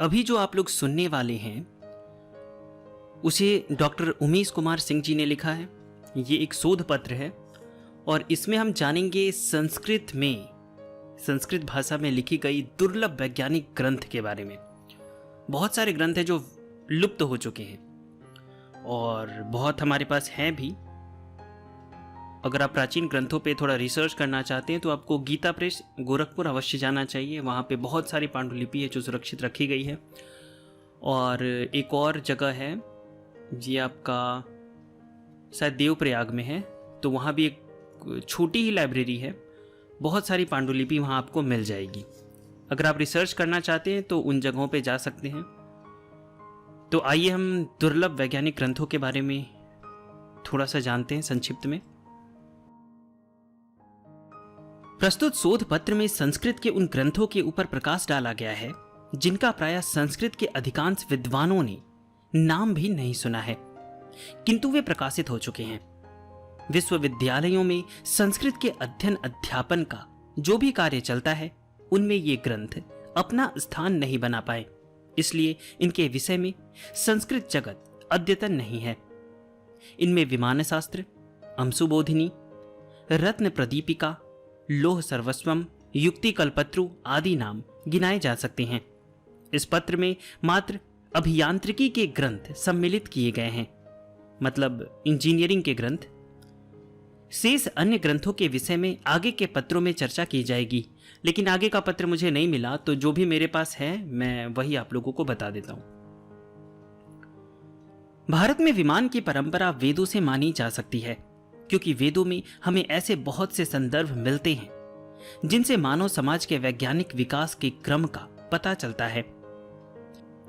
अभी जो आप लोग सुनने वाले हैं उसे डॉक्टर उमेश कुमार सिंह जी ने लिखा है। ये एक शोध पत्र है और इसमें हम जानेंगे संस्कृत भाषा में लिखी गई दुर्लभ वैज्ञानिक ग्रंथ के बारे में। बहुत सारे ग्रंथ हैं जो लुप्त हो चुके हैं और बहुत हमारे पास हैं भी। अगर आप प्राचीन ग्रंथों पे थोड़ा रिसर्च करना चाहते हैं तो आपको गीता प्रेस गोरखपुर अवश्य जाना चाहिए। वहाँ पे बहुत सारी पांडुलिपि है जो सुरक्षित रखी गई है। और एक और जगह है जी, आपका शायद देवप्रयाग में है, तो वहाँ भी एक छोटी ही लाइब्रेरी है। बहुत सारी पांडुलिपि वहाँ आपको मिल जाएगी। अगर आप रिसर्च करना चाहते हैं तो उन जगहों पे जा सकते हैं। तो आइए हम दुर्लभ वैज्ञानिक ग्रंथों के बारे में थोड़ा सा जानते हैं संक्षिप्त में। प्रस्तुत शोध पत्र में संस्कृत के उन ग्रंथों के ऊपर प्रकाश डाला गया है जिनका प्रायः संस्कृत के अधिकांश विद्वानों ने नाम भी नहीं सुना है, किंतु वे प्रकाशित हो चुके हैं। विश्वविद्यालयों में संस्कृत के अध्ययन अध्यापन का जो भी कार्य चलता है उनमें ये ग्रंथ अपना स्थान नहीं बना पाए, इसलिए इनके विषय में संस्कृत जगत अद्यतन नहीं है। इनमें विमान शास्त्र, अंशुबोधिनी, रत्न प्रदीपिका, लोह सर्वस्वम, युक्ति कल्पत्रु आदि नाम गिनाए जा सकते हैं। इस पत्र में मात्र अभियांत्रिकी के ग्रंथ सम्मिलित किए गए हैं, मतलब इंजीनियरिंग के ग्रंथ। शेष अन्य ग्रंथों के विषय में आगे के पत्रों में चर्चा की जाएगी, लेकिन आगे का पत्र मुझे नहीं मिला, तो जो भी मेरे पास है मैं वही आप लोगों को बता देता हूं। भारत में विमान की परंपरा वेदों से मानी जा सकती है, क्योंकि वेदों में हमें ऐसे बहुत से संदर्भ मिलते हैं जिनसे मानव समाज के वैज्ञानिक विकास के क्रम का पता चलता है।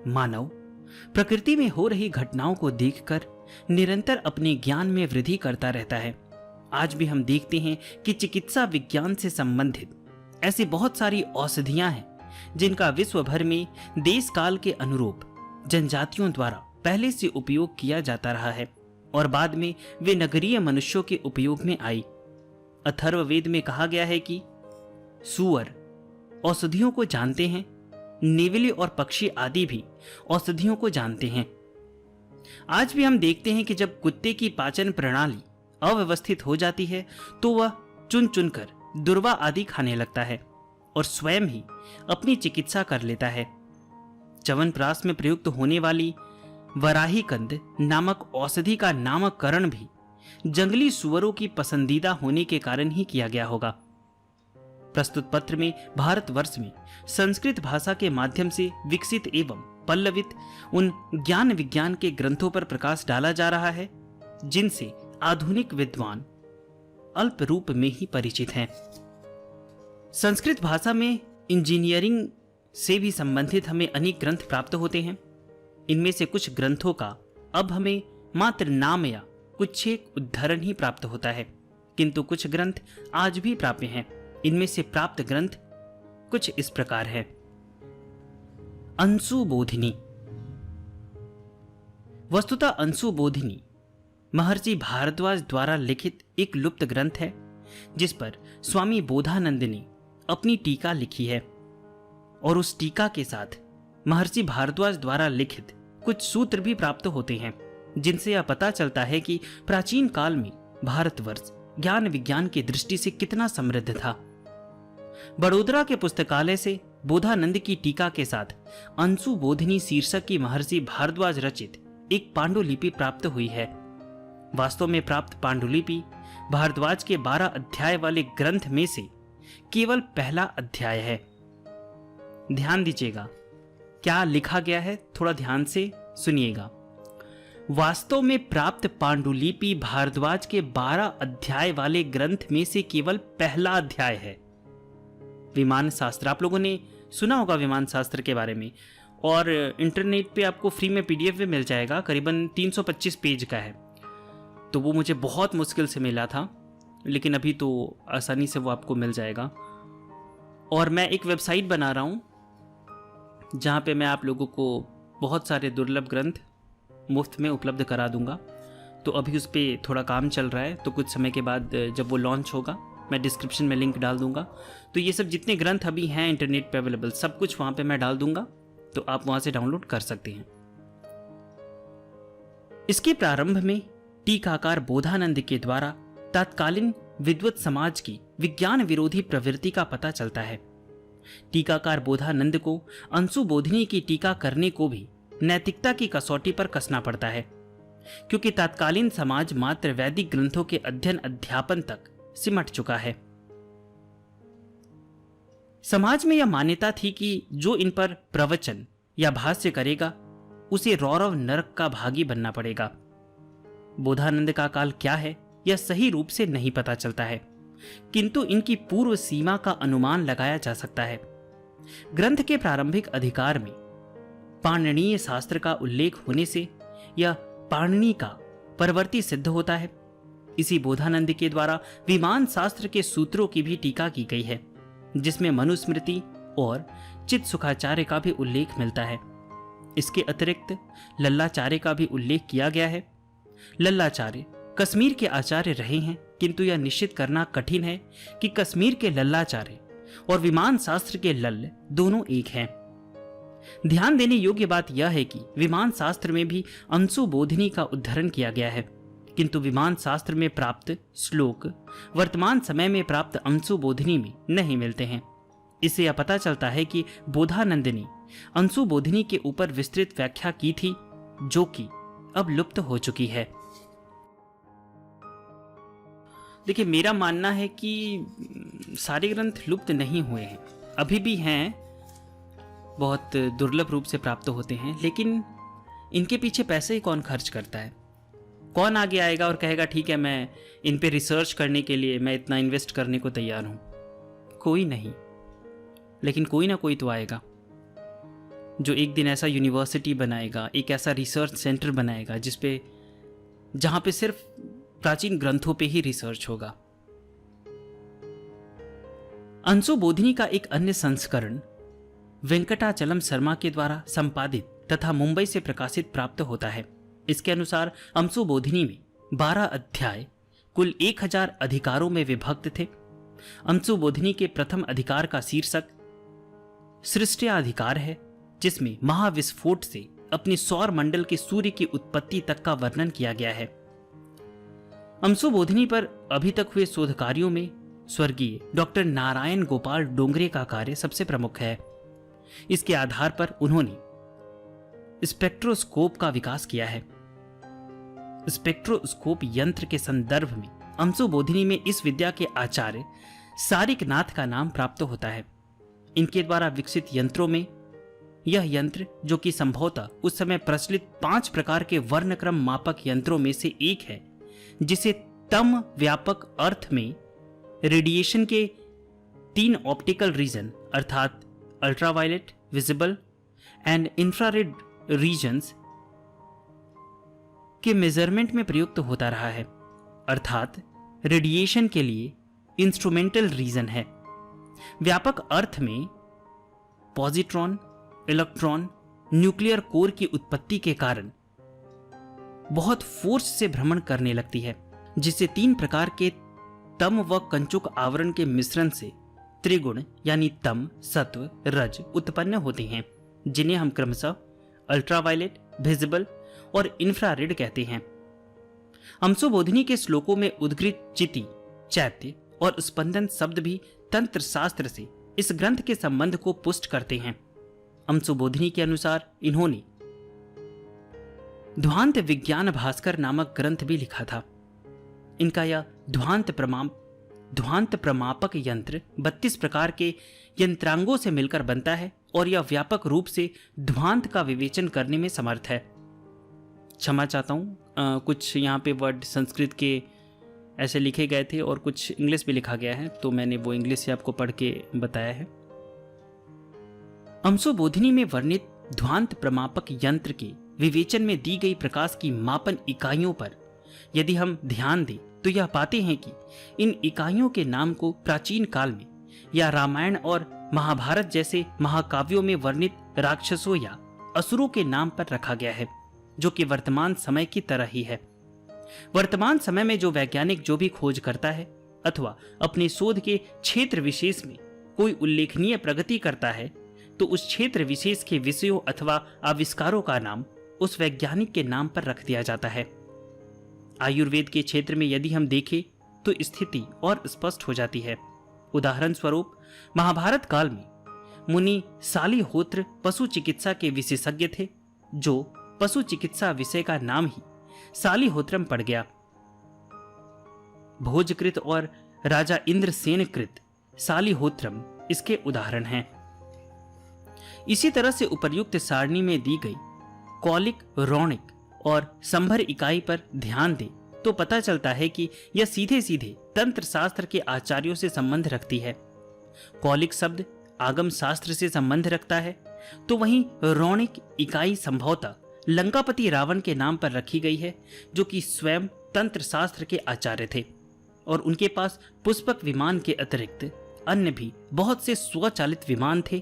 मानव प्रकृति में हो रही घटनाओं को देखकर निरंतर अपने ज्ञान में वृद्धि करता रहता है। आज भी हम देखते हैं कि चिकित्सा विज्ञान से संबंधित ऐसी बहुत सारी औषधियां हैं जिनका विश्व भर में देश काल के अनुरूप जनजातियों द्वारा पहले से उपयोग किया जाता रहा है और बाद में वे नगरीय मनुष्यों के उपयोग में आई। अथर्ववेद में कहा गया है कि सूअर औषधियों को जानते हैं, नेवले और पक्षी आदि भी औषधियों को जानते हैं। आज भी हम देखते हैं कि जब कुत्ते की पाचन प्रणाली अव्यवस्थित हो जाती है तो वह चुन चुनकर दुर्वा आदि खाने लगता है और स्वयं ही अपनी चिकित्सा कर लेता है। च्यवनप्राश में प्रयुक्त होने वाली वराहीकंद नामक औषधि का नामकरण भी जंगली सुअरों की पसंदीदा होने के कारण ही किया गया होगा। प्रस्तुत पत्र में भारतवर्ष में संस्कृत भाषा के माध्यम से विकसित एवं पल्लवित उन ज्ञान विज्ञान के ग्रंथों पर प्रकाश डाला जा रहा है जिनसे आधुनिक विद्वान अल्प रूप में ही परिचित हैं। संस्कृत भाषा में इंजीनियरिंग से भी संबंधित हमें अनेक ग्रंथ प्राप्त होते हैं। इनमें से कुछ ग्रंथों का अब हमें मात्र नाम या कुछ एक उद्धरण ही प्राप्त होता है, किंतु कुछ ग्रंथ आज भी प्राप्य हैं। इनमें से प्राप्त ग्रंथ कुछ इस प्रकार है। अंशुबोधिनी। वस्तुतः अंशुबोधिनी महर्षि भारद्वाज द्वारा लिखित एक लुप्त ग्रंथ है जिस पर स्वामी बोधानंद ने अपनी टीका लिखी है और उस टीका के साथ महर्षि भारद्वाज द्वारा लिखित कुछ सूत्र भी प्राप्त होते हैं जिनसे यह पता चलता है कि प्राचीन काल में भारतवर्ष ज्ञान विज्ञान की दृष्टि से कितना समृद्ध था। बड़ोदरा के पुस्तकालय से बोधानंद की टीका के साथ अंशुबोधिनी शीर्षक की महर्षि भारद्वाज रचित एक पांडुलिपि प्राप्त हुई है। वास्तव में प्राप्त पांडुलिपि भारद्वाज के 12 अध्याय वाले ग्रंथ में से केवल पहला अध्याय है। ध्यान दीजिएगा क्या लिखा गया है, थोड़ा ध्यान से सुनिएगा। वास्तव में प्राप्त पांडुलिपि भारद्वाज के 12 अध्याय वाले ग्रंथ में से केवल पहला अध्याय है। विमान शास्त्र, आप लोगों ने सुना होगा विमान शास्त्र के बारे में, और इंटरनेट पे आपको फ्री में पीडीएफ भी मिल जाएगा, करीबन 325 पेज का है। तो वो मुझे बहुत मुश्किल से मिला था, लेकिन अभी तो आसानी से वो आपको मिल जाएगा। और मैं एक वेबसाइट बना रहा हूँ जहाँ पे मैं आप लोगों को बहुत सारे दुर्लभ ग्रंथ मुफ्त में उपलब्ध करा दूंगा। तो अभी उस पर थोड़ा काम चल रहा है, तो कुछ समय के बाद जब वो लॉन्च होगा मैं डिस्क्रिप्शन में लिंक डाल दूंगा। तो ये सब जितने ग्रंथ अभी हैं इंटरनेट पे अवेलेबल, सब कुछ वहाँ पे मैं डाल दूंगा। तो आप वहां से डाउनलोड कर सकते हैं। इसके प्रारंभ में टीकाकार बोधानंद के द्वारा तत्कालीन विद्वत समाज की विज्ञान विरोधी प्रवृत्ति का पता चलता है। टीकाकार बोधानंद को अंशुबोधिनी की टीका करने को भी नैतिकता की कसौटी पर कसना पड़ता है, क्योंकि तत्कालीन समाज मात्र वैदिक ग्रंथों के अध्ययन अध्यापन तक सिमट चुका है। समाज में यह मान्यता थी कि जो इन पर प्रवचन या भाष्य करेगा उसे रौरव नरक का भागी बनना पड़ेगा। बोधानंद का काल क्या है यह सही रूप से नहीं पता चलता है, किंतु इनकी पूर्व सीमा का अनुमान लगाया जा सकता है। ग्रंथ के प्रारंभिक अधिकार में पाणिनीय शास्त्र का उल्लेख होने से यह पाणिनि का परवर्ती सिद्ध होता है। इसी बोधानंद के द्वारा विमान शास्त्र के सूत्रों की भी टीका की गई है, जिसमें मनुस्मृति और चित्त सुखाचार्य का भी उल्लेख मिलता है। इसके अतिरिक्त लल्लाचार्य का भी उल्लेख किया गया है। लल्लाचार्य कश्मीर के आचार्य रहे हैं, किंतु यह निश्चित करना कठिन है कि कश्मीर के लल्लाचार्य और विमान शास्त्र के लल्ल दोनों एक हैं। ध्यान देने योग्य बात यह है कि विमान शास्त्र में भी अंशुबोधिनी का उद्धरण किया गया है, किंतु विमान शास्त्र में प्राप्त श्लोक वर्तमान समय में प्राप्त अंशुबोधिनी में नहीं मिलते हैं। इससे यह पता चलता है कि बोधानंद ने अंशुबोधिनी के ऊपर विस्तृत व्याख्या की थी, जो कि अब लुप्त हो चुकी है। देखिए, मेरा मानना है कि सारे ग्रंथ लुप्त नहीं हुए हैं, अभी भी हैं, बहुत दुर्लभ रूप से प्राप्त होते हैं, लेकिन इनके पीछे पैसे ही कौन खर्च करता है? कौन आगे आएगा और कहेगा ठीक है, मैं इन पे रिसर्च करने के लिए मैं इतना इन्वेस्ट करने को तैयार हूं? कोई नहीं, लेकिन कोई ना कोई तो आएगा जो एक दिन ऐसा यूनिवर्सिटी बनाएगा, एक ऐसा रिसर्च सेंटर बनाएगा जहां पे सिर्फ प्राचीन ग्रंथों पे ही रिसर्च होगा। अंशुबोधिनी का एक अन्य संस्करण वेंकटाचलम शर्मा के द्वारा संपादित तथा मुंबई से प्रकाशित प्राप्त होता है। इसके अनुसार अंशुबोधिनी में 12 अध्याय कुल 1000 अधिकारों में विभक्त थे। अंशुबोधिनी के प्रथम अधिकार का शीर्षक सृष्टियाधिकार है, जिसमें महाविस्फोट से अपनी सौर मंडल के सूर्य की उत्पत्ति तक का वर्णन किया गया है। अंशुबोधिनी पर अभी तक हुए शोध कार्यों में स्वर्गीय डॉक्टर नारायण गोपाल डोंगरे का कार्य सबसे प्रमुख है। इसके आधार पर उन्होंने स्पेक्ट्रोस्कोप का विकास किया है। स्पेक्ट्रोस्कोप यंत्र के संदर्भ में अंशुबोधिनी में इस विद्या के आचार्य सारिकनाथ का नाम प्राप्त होता है। इनके द्वारा विकसित यंत्रों में यह यंत्र, जो कि संभवतः उस समय प्रचलित 5 प्रकार के वर्णक्रम मापक यंत्रों में से एक है, जिसे तम व्यापक अर्थ में रेडिएशन के 3 ऑप्टिकल रीजन अर्थात ultraviolet, visible and infrared regions के मेजरमेंट में प्रयुक्त होता रहा है, अर्थात रेडिएशन के लिए इंस्ट्रूमेंटल रीजन है। व्यापक अर्थ में पॉजिट्रॉन, इलेक्ट्रॉन, न्यूक्लियर कोर की उत्पत्ति के कारण बहुत फोर्स से भ्रमण करने लगती है, जिससे 3 प्रकार के तम व कंचुक आवरण के मिश्रण से त्रिगुण यानी तम, सत्व, रज उत्पन्न होते हैं, जिन्हें हम क्रमशः अल्ट्रावायलेट, विजिबल और इंफ्रारेड कहते हैं। अंशुबोधिनी के श्लोकों में उद्गृत चिति, चैत्य और स्पंदन शब्द भी तंत्र शास्त्र से इस ग्रंथ के संबंध को पुष्ट करते हैं। अंशुबोधिनी के अनुसार इन्होंने ध्वांत विज्ञान भास्कर नामक ग्रंथ भी लिखा था। इनका यह ध्वांत प्रमापक यंत्र 32 प्रकार के यंत्रांगों से मिलकर बनता है और यह व्यापक रूप से ध्वांत का विवेचन करने में समर्थ है। क्षमा चाहता हूँ, कुछ यहाँ पे वर्ड संस्कृत के ऐसे लिखे गए थे और कुछ इंग्लिश भी लिखा गया है, तो मैंने वो इंग्लिश से आपको पढ़ के बताया है। अंशुबोधिनी में वर्णित ध्वांत प्रमापक यंत्र के विवेचन में दी गई प्रकाश की मापन इकाइयों पर यदि हम ध्यान दें तो यह पाते हैं कि इन इकाइयों के नाम को प्राचीन काल में या रामायण और महाभारत जैसे महाकाव्यों में वर्णित राक्षसों या असुरों के नाम पर रखा गया है, जो कि वर्तमान समय की तरह ही है। वर्तमान समय में जो वैज्ञानिक जो भी खोज करता है अथवा अपने शोध के क्षेत्र विशेष में कोई उल्लेखनीय प्रगति करता है, तो उस क्षेत्र विशेष के विषयों अथवा आविष्कारों का नाम उस वैज्ञानिक के नाम पर रख दिया जाता है। आयुर्वेद के क्षेत्र में यदि हम देखें तो स्थिति और स्पष्ट हो जाती है। उदाहरण स्वरूप महाभारत काल में मुनि सालिहोत्र पशु चिकित्सा के विशेषज्ञ थे, जो पशु चिकित्सा विषय का नाम ही सालिहोत्रम पड़ गया। भोजकृत और राजा इंद्रसेन कृत सालिहोत्रम इसके उदाहरण हैं। इसी तरह से उपर्युक्त सारणी में दी गई कौलिक, रौणिक और संभर इकाई पर ध्यान दें तो पता चलता है कि यह सीधे सीधे तंत्र शास्त्र के आचार्यों से संबंध रखती है। कौलिक शब्द आगम शास्त्र से संबंध रखता है, तो वहीं रौणिक इकाई संभवतः लंकापति रावण के नाम पर रखी गई है, जो कि स्वयं तंत्र शास्त्र के आचार्य थे और उनके पास पुष्पक विमान के अतिरिक्त अन्य भी बहुत से स्वचालित विमान थे।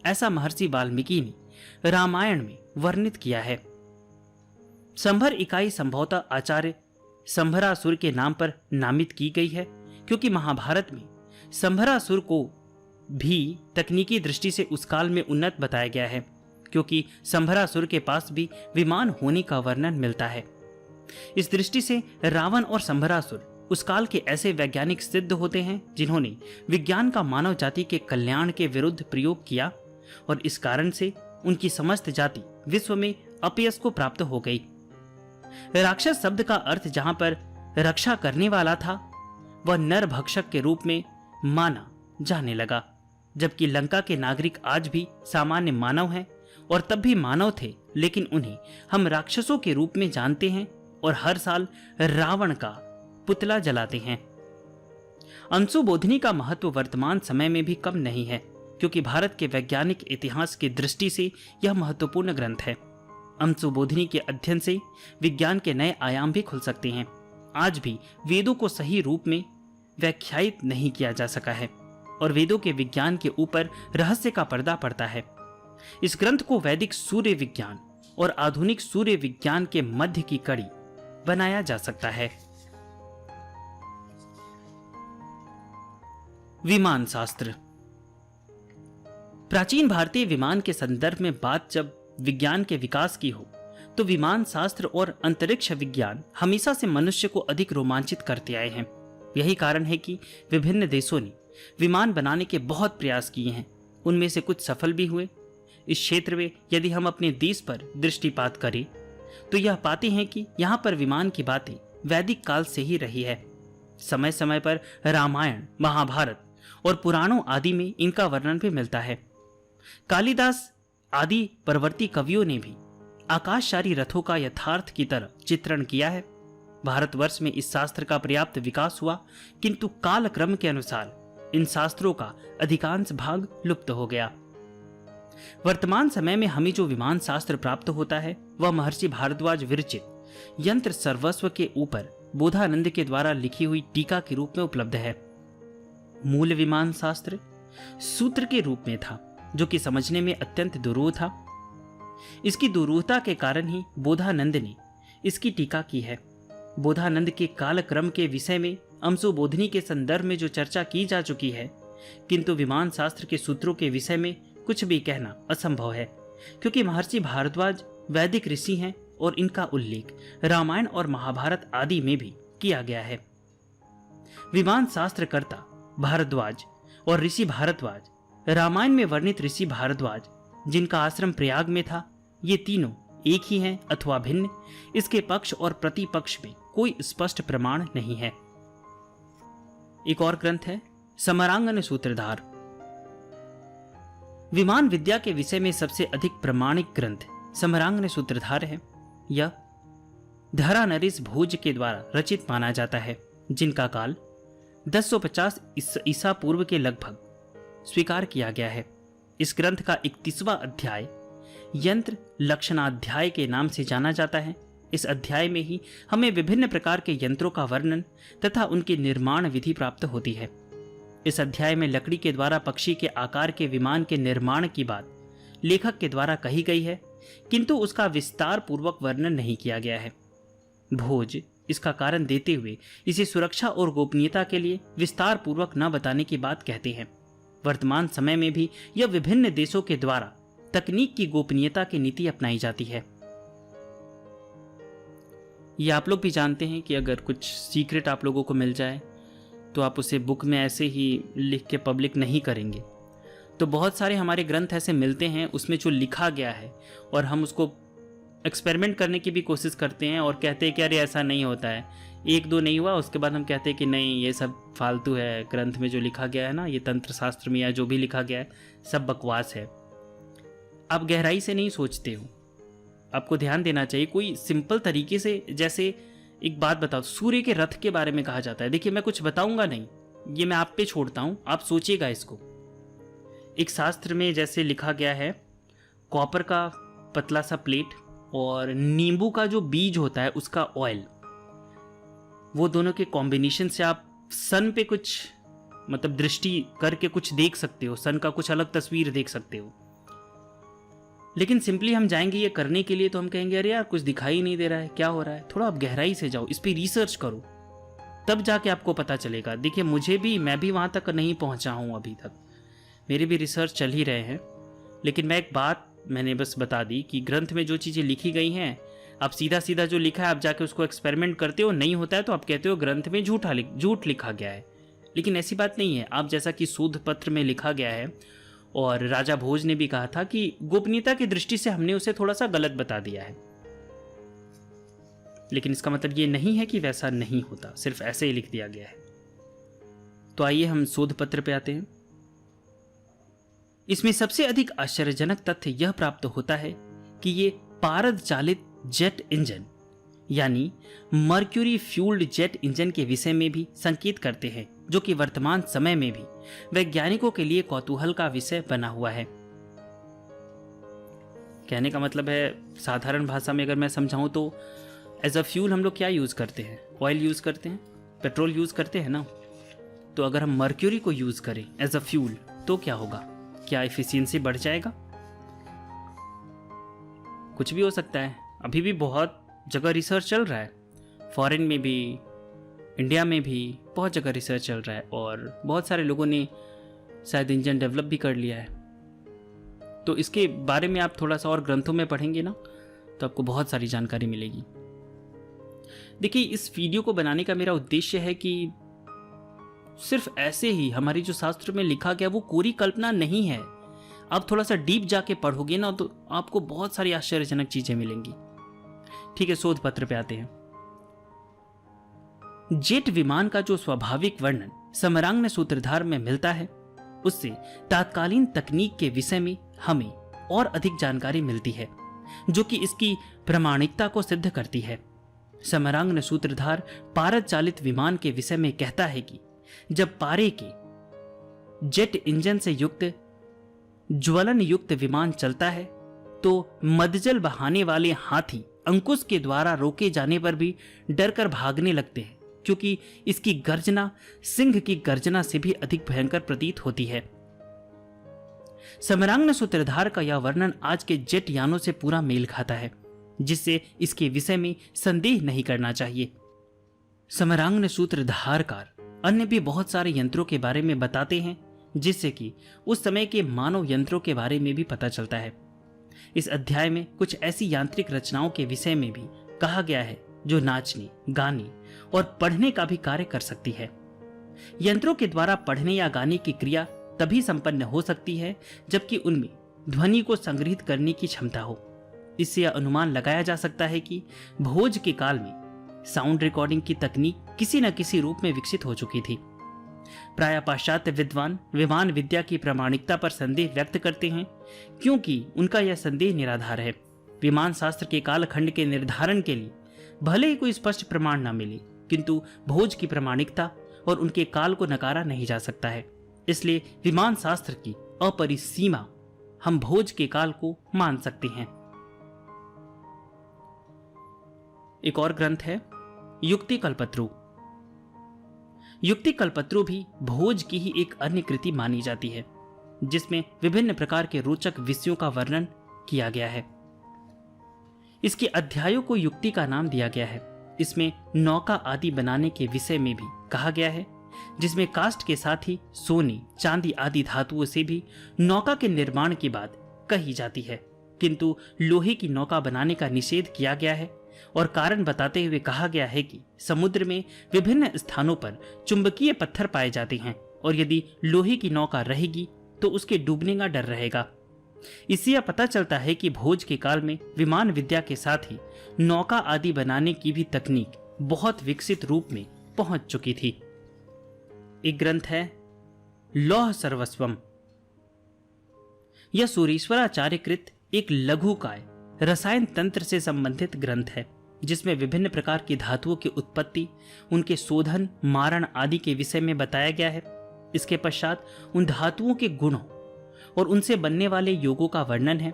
ऐसा महर्षि वाल्मीकि ने रामायण में वर्णित किया है। संभर इकाई संभवतः आचार्य संभरासुर के नाम पर नामित की गई है, क्योंकि महाभारत में संभरासुर को भी तकनीकी दृष्टि से उस काल में उन्नत बताया गया है, क्योंकि संभरासुर के पास भी विमान होने का वर्णन मिलता है। इस दृष्टि से रावण और संभरासुर उस काल के ऐसे वैज्ञानिक सिद्ध होते हैं जिन्होंने विज्ञान का मानव जाति के कल्याण के विरुद्ध प्रयोग किया और इस कारण से उनकी समस्त जाति विश्व में अपयश को प्राप्त हो गई। राक्षस शब्द का अर्थ जहां पर रक्षा करने वाला था, वह नर भक्षक के रूप में माना जाने लगा, जबकि लंका के नागरिक आज भी सामान्य मानव हैं और तब भी मानव थे, लेकिन उन्हें हम राक्षसों के रूप में जानते हैं और हर साल रावण का पुतला जलाते हैं। अंशुबोधिनी का महत्व वर्तमान समय में भी कम नहीं है, क्योंकि भारत के वैज्ञानिक इतिहास की दृष्टि से यह महत्वपूर्ण ग्रंथ है। अंशुबोधिनी के अध्ययन से विज्ञान के नए आयाम भी खुल सकते हैं। आज भी वेदों को सही रूप में व्याख्यायित नहीं किया जा सका है और वेदों के विज्ञान के ऊपर रहस्य का पर्दा पड़ता है। इस ग्रंथ को वैदिक सूर्य विज्ञान और आधुनिक सूर्य विज्ञान के मध्य की कड़ी बनाया जा सकता है। विमान शास्त्र। प्राचीन भारतीय विमान के संदर्भ में बात जब विज्ञान के विकास की हो, तो विमान शास्त्र और अंतरिक्ष विज्ञान हमेशा से मनुष्य को अधिक रोमांचित करते आए हैं। यही कारण है कि विभिन्न देशों ने विमान बनाने के बहुत प्रयास किए हैं, उनमें से कुछ सफल भी हुए। इस क्षेत्र में यदि हम अपने देश पर दृष्टिपात करें तो यह पाते हैं कि यहाँ पर विमान की बातें वैदिक काल से ही रही है। समय समय पर रामायण, महाभारत और पुराणों आदि में इनका वर्णन भी मिलता है। कालिदास आदि परवर्ती कवियों ने भी आकाशचारी रथों का यथार्थ की तरह चित्रण किया है। भारतवर्ष में इस शास्त्र का पर्याप्त विकास हुआ, किंतु कालक्रम के अनुसार इन शास्त्रों का अधिकांश भाग लुप्त हो गया। वर्तमान समय में हमें जो विमान शास्त्र प्राप्त होता है वह महर्षि भारद्वाज विरचित यंत्र सर्वस्व के ऊपर बोधानंद के द्वारा लिखी हुई टीका के रूप में उपलब्ध है। मूल विमान शास्त्र सूत्र के रूप में था, जो कि समझने में अत्यंत दुरूह था। इसकी दुरूहता के कारण ही बोधानंद ने इसकी टीका की है। बोधानंद के कालक्रम के विषय में अंशुबोधिनी के संदर्भ में जो चर्चा की जा चुकी है, किंतु विमान शास्त्र के सूत्रों के विषय में कुछ भी कहना असंभव है, क्योंकि महर्षि भारद्वाज वैदिक ऋषि हैं और इनका उल्लेख रामायण और महाभारत आदि में भी किया गया है। विमान शास्त्रकर्ता भारद्वाज और ऋषि भारद्वाज, रामायण में वर्णित ऋषि भारद्वाज जिनका आश्रम प्रयाग में था, ये तीनों एक ही हैं अथवा भिन्न, इसके पक्ष और प्रतिपक्ष में कोई स्पष्ट प्रमाण नहीं है। एक और ग्रंथ है समरांगन सूत्रधार। विमान विद्या के विषय में सबसे अधिक प्रमाणिक ग्रंथ समरांगन सूत्रधार है। यह धरा नरेश भोज के द्वारा रचित माना जाता है, जिनका काल 1050 ईसा पूर्व के लगभग स्वीकार किया गया है। इस ग्रंथ का 31वां अध्याय यंत्र लक्षणाध्याय के नाम से जाना जाता है। इस अध्याय में ही हमें विभिन्न प्रकार के यंत्रों का वर्णन तथा उनकी निर्माण विधि प्राप्त होती है। इस अध्याय में लकड़ी के द्वारा पक्षी के आकार के विमान के निर्माण की बात लेखक के द्वारा कही गई है, किंतु उसका विस्तार पूर्वक वर्णन नहीं किया गया है। भोज इसका कारण देते हुए इसे सुरक्षा और गोपनीयता के लिए विस्तार पूर्वक न बताने की बात कहते हैं। वर्तमान समय में भी यह विभिन्न देशों के द्वारा तकनीक की गोपनीयता की नीति अपनाई जाती है। ये आप लोग भी जानते हैं कि अगर कुछ सीक्रेट आप लोगों को मिल जाए तो आप उसे बुक में ऐसे ही लिख के पब्लिक नहीं करेंगे। तो बहुत सारे हमारे ग्रंथ ऐसे मिलते हैं उसमें जो लिखा गया है और हम उसको एक्सपेरिमेंट करने की भी कोशिश करते हैं और कहते हैं कि अरे ऐसा नहीं होता है, एक दो नहीं हुआ उसके बाद हम कहते हैं कि नहीं ये सब फालतू है, ग्रंथ में जो लिखा गया है ना, ये तंत्र शास्त्र में या जो भी लिखा गया है सब बकवास है। आप गहराई से नहीं सोचते हो, आपको ध्यान देना चाहिए। कोई सिंपल तरीके से, जैसे एक बात बताओ, सूर्य के रथ के बारे में कहा जाता है। देखिए मैं कुछ बताऊंगा नहीं, ये मैं आप पे छोड़ता हूं, आप सोचिएगा इसको। एक शास्त्र में जैसे लिखा गया है, कॉपर का पतला सा प्लेट और नींबू का जो बीज होता है उसका ऑयल, वो दोनों के कॉम्बिनेशन से आप सन पे कुछ मतलब दृष्टि करके कुछ देख सकते हो, सन का कुछ अलग तस्वीर देख सकते हो। लेकिन सिंपली हम जाएंगे ये करने के लिए तो हम कहेंगे अरे यार कुछ दिखाई नहीं दे रहा है, क्या हो रहा है। थोड़ा आप गहराई से जाओ, इस पे रिसर्च करो, तब जाके आपको पता चलेगा। देखिए मैं भी वहां तक नहीं पहुंचा हूं अभी तक, मेरे भी रिसर्च चल ही रहे हैं। लेकिन मैं एक बात मैंने बस बता दी कि ग्रंथ में जो चीज़ें लिखी गई हैं, आप सीधा सीधा जो लिखा है आप जाके उसको एक्सपेरिमेंट करते हो, नहीं होता है तो आप कहते हो ग्रंथ में झूठ लिखा गया है। लेकिन ऐसी बात नहीं है। आप जैसा कि शोध पत्र में लिखा गया है और राजा भोज ने भी कहा था कि गोपनीयता की दृष्टि से हमने उसे थोड़ा सा गलत बता दिया है, लेकिन इसका मतलब ये नहीं है कि वैसा नहीं होता, सिर्फ ऐसे ही लिख दिया गया है। तो आइए हम शोध पत्र पे आते हैं। इसमें सबसे अधिक आश्चर्यजनक तथ्य यह प्राप्त होता है कि ये पारद चालित जेट इंजन यानी मर्क्यूरी फ्यूल्ड जेट इंजन के विषय में भी संकेत करते हैं, जो कि वर्तमान समय में भी वैज्ञानिकों के लिए कौतूहल का विषय बना हुआ है। कहने का मतलब है, साधारण भाषा में अगर मैं समझाऊं तो एज अ फ्यूल हम लोग क्या यूज करते हैं? ऑयल यूज करते हैं, पेट्रोल यूज करते हैं ना। तो अगर हम मर्क्यूरी को यूज करें एज अ फ्यूल तो क्या होगा? क्या एफिशिएंसी बढ़ जाएगा? कुछ भी हो सकता है। अभी भी बहुत जगह रिसर्च चल रहा है, फॉरेन में भी, इंडिया में भी बहुत जगह रिसर्च चल रहा है और बहुत सारे लोगों ने शायद इंजन डेवलप भी कर लिया है। तो इसके बारे में आप थोड़ा सा और ग्रंथों में पढ़ेंगे ना तो आपको बहुत सारी जानकारी मिलेगी। देखिए इस वीडियो को बनाने का मेरा उद्देश्य है कि सिर्फ ऐसे ही हमारी जो शास्त्र में लिखा गया वो कोरी कल्पना नहीं है। आप थोड़ा सा डीप जाके पढ़ोगे ना तो आपको बहुत सारी आश्चर्यजनक चीजें मिलेंगी। ठीक है, शोध पत्र पे आते हैं। जेट विमान का जो स्वाभाविक वर्णन समरांगन सूत्रधार में मिलता है, उससे तात्कालीन तकनीक के विषय में हमें और अधिक जानकारी मिलती है, जो कि इसकी प्रामाणिकता को सिद्ध करती है। समरांगन सूत्रधार पारद चालित विमान के विषय में कहता है कि जब पारे के जेट इंजन से युक्त ज्वलन युक्त विमान चलता है तो मदजल बहाने वाले हाथी अंकुश के द्वारा रोके जाने पर भी डरकर भागने लगते हैं, क्योंकि इसकी गर्जना सिंह की गर्जना से भी अधिक भयंकर प्रतीत होती है। समरांगन सूत्रधार का यह वर्णन आज के जेट यानों से पूरा मेल खाता है, जिससे इसके विषय में संदेह नहीं करना चाहिए। समरांगन सूत्रधारकार अन्य भी बहुत सारे यंत्रों के बारे में बताते हैं, जिससे कि उस समय के मानव यंत्रों के बारे में भी पता चलता है। इस अध्याय में कुछ ऐसी यांत्रिक रचनाओं के विषय में भी कहा गया है जो नाचने, गाने और पढ़ने का भी कार्य कर सकती है। यंत्रों के द्वारा पढ़ने या गाने की क्रिया तभी संपन्न हो सकती है जबकि उनमें ध्वनि को संग्रहित करने की क्षमता हो। इससे यह अनुमान लगाया जा सकता है कि भोज के काल में साउंड रिकॉर्डिंग की तकनीक किसी न किसी रूप में विकसित हो चुकी थी। प्राय पाश्चात्य विद्वान विमान विद्या की प्रामाणिकता पर संदेह व्यक्त करते हैं, क्योंकि उनका यह संदेह निराधार है। विमान शास्त्र के कालखंड के निर्धारण के लिए भले ही कोई स्पष्ट प्रमाण न मिले, किंतु भोज की प्रामाणिकता और उनके काल को नकारा नहीं जा सकता है। इसलिए विमान शास्त्र की अपरिसीमा हम भोज के काल को मान सकते हैं। एक और ग्रंथ है युक्ति कल्पत्रु। युक्ति कल्पत्रु भी भोज की ही एक अन्य कृति मानी जाती है, जिसमें विभिन्न प्रकार के रोचक विषयों का वर्णन किया गया है। इसके अध्यायों को युक्ति का नाम दिया गया है। इसमें नौका आदि बनाने के विषय में भी कहा गया है जिसमें काष्ठ के साथ ही सोने, चांदी आदि धातुओं से भी नौका के निर्माण की बात कही जाती है, किंतु लोहे की नौका बनाने का निषेध किया गया है और कारण बताते हुए कहा गया है कि समुद्र में विभिन्न स्थानों पर चुंबकीय पत्थर पाए जाते हैं और यदि लोहे की नौका रहेगी तो उसके डूबने का डर रहेगा। इससे यह पता चलता है कि भोज के काल में विमान विद्या के साथ ही नौका आदि बनाने की भी तकनीक बहुत विकसित रूप में पहुंच चुकी थी। एक ग्रंथ है लौह सर्वस्वम। यह सूरीश्वराचार्य कृत एक लघुकाय रसायन तंत्र से संबंधित ग्रंथ है, जिसमें विभिन्न प्रकार की धातुओं की उत्पत्ति, उनके शोधन, मारण आदि के विषय में बताया गया है। इसके पश्चात उन धातुओं के गुणों और उनसे बनने वाले योगों का वर्णन है।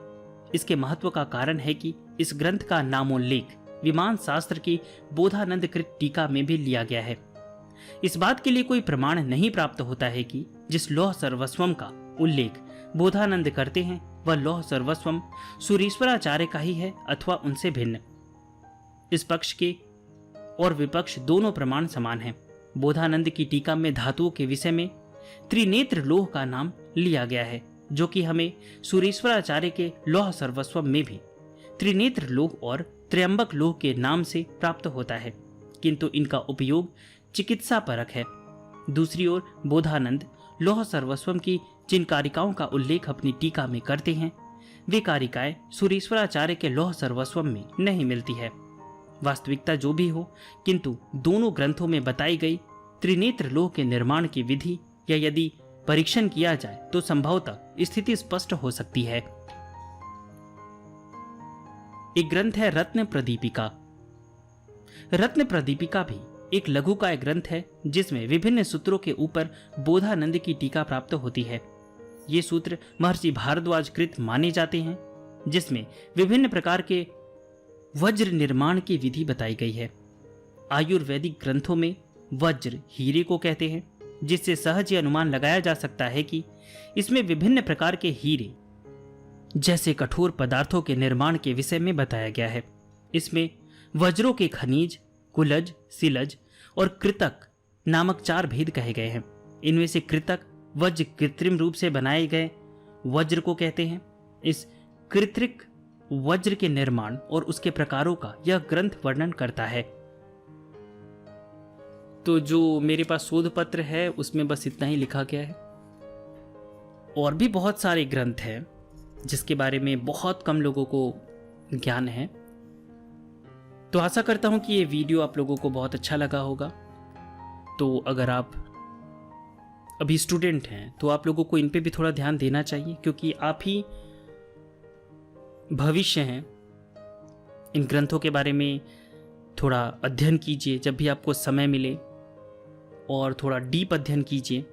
इसके महत्व का कारण है कि इस ग्रंथ का नामोल्लेख विमान शास्त्र की बोधानंद कृत टीका में भी लिया गया है। इस बात के लिए कोई प्रमाण नहीं प्राप्त होता है कि जिस लौह सर्वस्वम का उल्लेख बोधानंद करते हैं वह लौह सर्वस्वम सूरीश्वराचार्य का ही है अथवा उनसे भिन्न। इस पक्ष के और विपक्ष दोनों प्रमाण समान हैं। बोधानंद की टीका में धातुओं के विषय में त्रिनेत्र लोह का नाम लिया गया है, जो कि हमें सूरीश्वराचार्य के लौह सर्वस्वम में भी त्रिनेत्र लोह और त्र्यंबक लोह के नाम से प्राप्त होता है, किंतु इनका उपयोग चिकित्सा परक है। दूसरी ओर बोधानंद लौह सर्वस्वम की जिन कारिकाओं का उल्लेख अपनी टीका में करते हैं वे कारिकाएं सूरीश्वराचार्य के लौह सर्वस्वम में नहीं मिलती है। वास्तविकता जो भी हो, किंतु दोनों ग्रंथों में बताई गई त्रिनेत्र लोह के निर्माण की विधि या यदि परीक्षण किया जाए तो संभवतः स्थिति स्पष्ट हो सकती है। एक ग्रंथ है रत्न प्रदीपिका। रत्न प्रदीपिका भी एक लघुकाय ग्रंथ है, जिसमें विभिन्न सूत्रों के ऊपर बोधानंद की टीका प्राप्त होती है। ये सूत्र महर्षि भारद्वाज कृत माने जाते हैं, जिसमें विभिन्न प्रकार के वज्र निर्माण की विधि बताई गई है। आयुर्वेदिक ग्रंथों में वज्र हीरे को कहते हैं, जिससे सहज ये अनुमान लगाया जा सकता है कि इसमें विभिन्न प्रकार के हीरे जैसे कठोर पदार्थों के निर्माण के विषय में बताया गया है। इसमें वज्रों के खनिज, कुलज, सिलज और कृतक नामक 4 भेद कहे गए हैं। इनमें से कृतक वज्र कृत्रिम रूप से बनाए गए वज्र को कहते हैं। इस कृत्रिक वज्र के निर्माण और उसके प्रकारों का यह ग्रंथ वर्णन करता है। तो जो मेरे पास शोध पत्र है उसमें बस इतना ही लिखा गया है। और भी बहुत सारे ग्रंथ हैं जिसके बारे में बहुत कम लोगों को ज्ञान है। तो आशा करता हूं कि ये वीडियो आप लोगों को बहुत अच्छा लगा होगा। तो अगर आप अभी स्टूडेंट हैं तो आप लोगों को इन पे भी थोड़ा ध्यान देना चाहिए, क्योंकि आप ही भविष्य हैं। इन ग्रंथों के बारे में थोड़ा अध्ययन कीजिए जब भी आपको समय मिले, और थोड़ा डीप अध्ययन कीजिए।